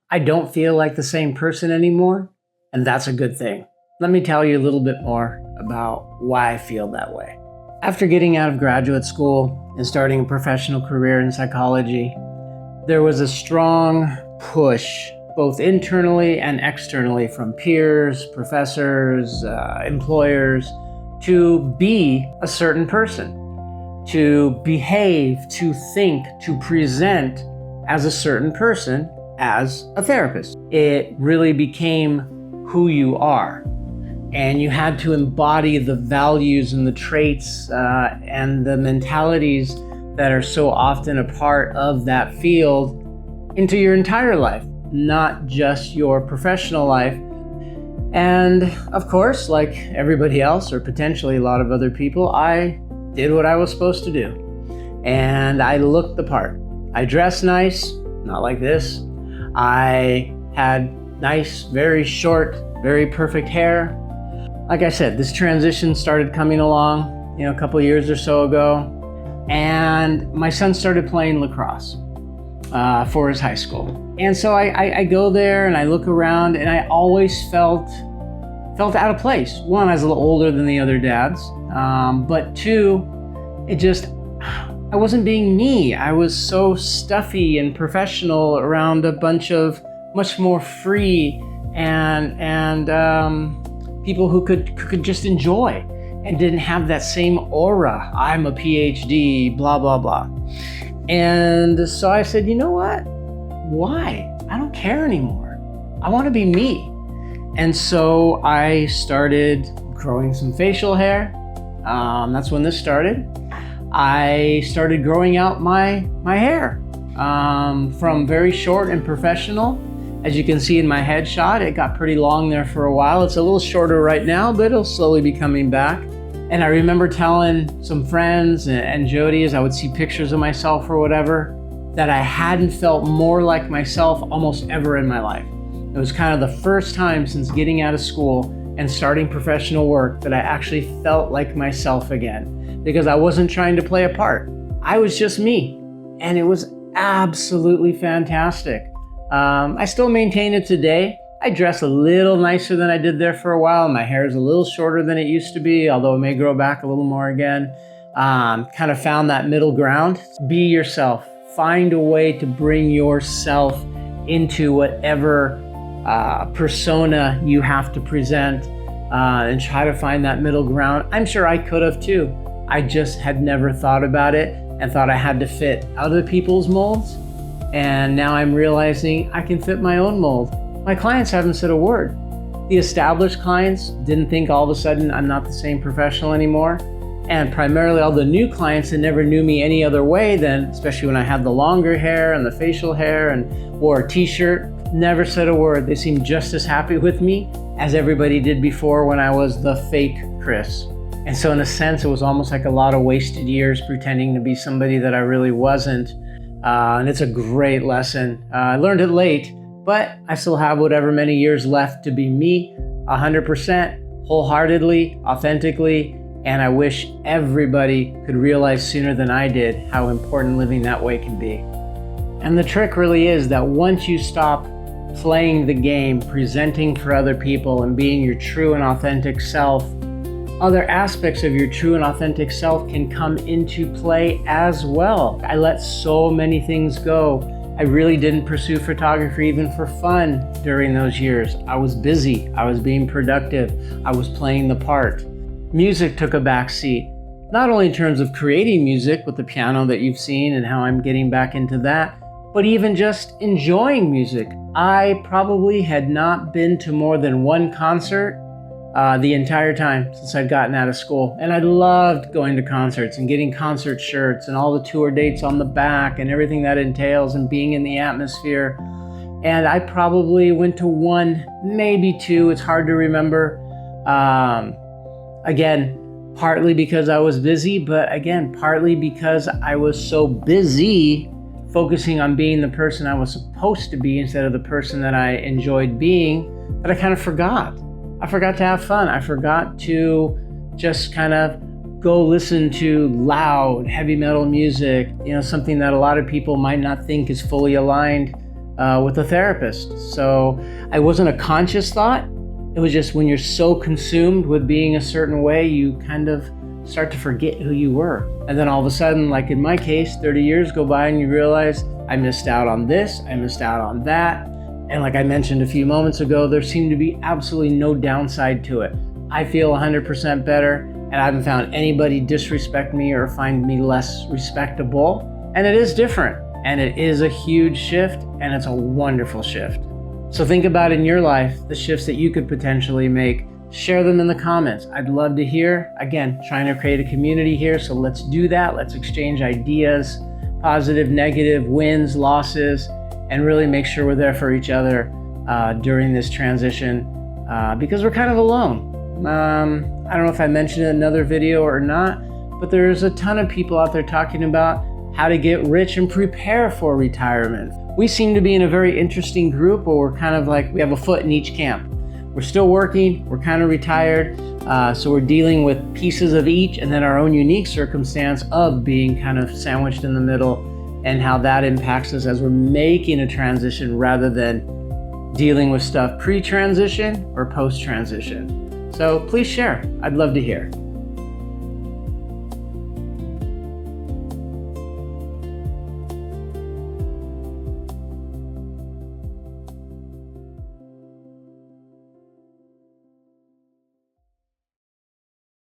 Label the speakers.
Speaker 1: I don't feel like the same person anymore, and that's a good thing. Let me tell you a little bit more about why I feel that way. After getting out of graduate school and starting a professional career in psychology, there was a strong push, both internally and externally, from peers, professors, employers, to be a certain person, to behave, to think, to present as a certain person, as a therapist. It really became who you are. And you had to embody the values and the traits and the mentalities that are so often a part of that field into your entire life, not just your professional life. And of course, like everybody else, or potentially a lot of other people, I did what I was supposed to do. And I looked the part. I dressed nice, not like this. I had nice, very short, very perfect hair. Like I said, this transition started coming along, a couple years or so ago, and my son started playing lacrosse for his high school. And so I go there and I look around, and I always felt out of place. One, I was a little older than the other dads, but two, I wasn't being me. I was so stuffy and professional around a bunch of much more free and people who could just enjoy and didn't have that same aura. I'm a PhD, blah, blah, blah. And so I said, you know what? Why? I don't care anymore. I want to be me. And so I started growing some facial hair. That's when this started. I started growing out my hair from very short and professional. As you can see in my headshot, it got pretty long there for a while. It's a little shorter right now, but it'll slowly be coming back. And I remember telling some friends and Jody, as I would see pictures of myself or whatever, that I hadn't felt more like myself almost ever in my life. It was kind of the first time since getting out of school and starting professional work that I actually felt like myself again, because I wasn't trying to play a part. I was just me, and it was absolutely fantastic. I still maintain it today. I dress a little nicer than I did there for a while. My hair is a little shorter than it used to be, although it may grow back a little more again. Kind of found that middle ground. Be yourself. Find a way to bring yourself into whatever persona you have to present, and try to find that middle ground. I'm sure I could have too. I just had never thought about it and thought I had to fit other people's molds. And now I'm realizing I can fit my own mold. My clients haven't said a word. The established clients didn't think all of a sudden I'm not the same professional anymore. And primarily all the new clients that never knew me any other way than, especially when I had the longer hair and the facial hair and wore a t-shirt, never said a word. They seemed just as happy with me as everybody did before when I was the fake Chris. And so in a sense, it was almost like a lot of wasted years pretending to be somebody that I really wasn't. And it's a great lesson. I learned it late, but I still have whatever many years left to be me, 100%, wholeheartedly, authentically, and I wish everybody could realize sooner than I did how important living that way can be. And the trick really is that once you stop playing the game, presenting for other people, and being your true and authentic self, other aspects of your true and authentic self can come into play as well. I let so many things go. I really didn't pursue photography even for fun during those years. I was busy. I was being productive. I was playing the part. Music took a back seat, not only in terms of creating music with the piano that you've seen and how I'm getting back into that, but even just enjoying music. I probably had not been to more than one concert the entire time since I'd gotten out of school. And I loved going to concerts and getting concert shirts and all the tour dates on the back and everything that entails and being in the atmosphere. And I probably went to one, maybe two, it's hard to remember. Again, partly because I was busy, but again, partly because I was so busy focusing on being the person I was supposed to be instead of the person that I enjoyed being, that I kind of forgot. I forgot to have fun. I forgot to just kind of go listen to loud, heavy metal music, something that a lot of people might not think is fully aligned with a therapist. So it wasn't a conscious thought. It was just when you're so consumed with being a certain way, you kind of start to forget who you were. And then all of a sudden, like in my case, 30 years go by and you realize I missed out on this, I missed out on that. And like I mentioned a few moments ago, there seemed to be absolutely no downside to it. I feel 100% better, and I haven't found anybody disrespect me or find me less respectable. And it is different, and it is a huge shift, and it's a wonderful shift. So think about in your life the shifts that you could potentially make. Share them in the comments. I'd love to hear. Again, trying to create a community here, so let's do that. Let's exchange ideas, positive, negative, wins, losses, and really make sure we're there for each other during this transition because we're kind of alone. I don't know if I mentioned it in another video or not, but there's a ton of people out there talking about how to get rich and prepare for retirement. We seem to be in a very interesting group where we're kind of like, we have a foot in each camp. We're still working, we're kind of retired, so we're dealing with pieces of each and then our own unique circumstance of being kind of sandwiched in the middle and how that impacts us as we're making a transition rather than dealing with stuff pre-transition or post-transition. So please share, I'd love to hear.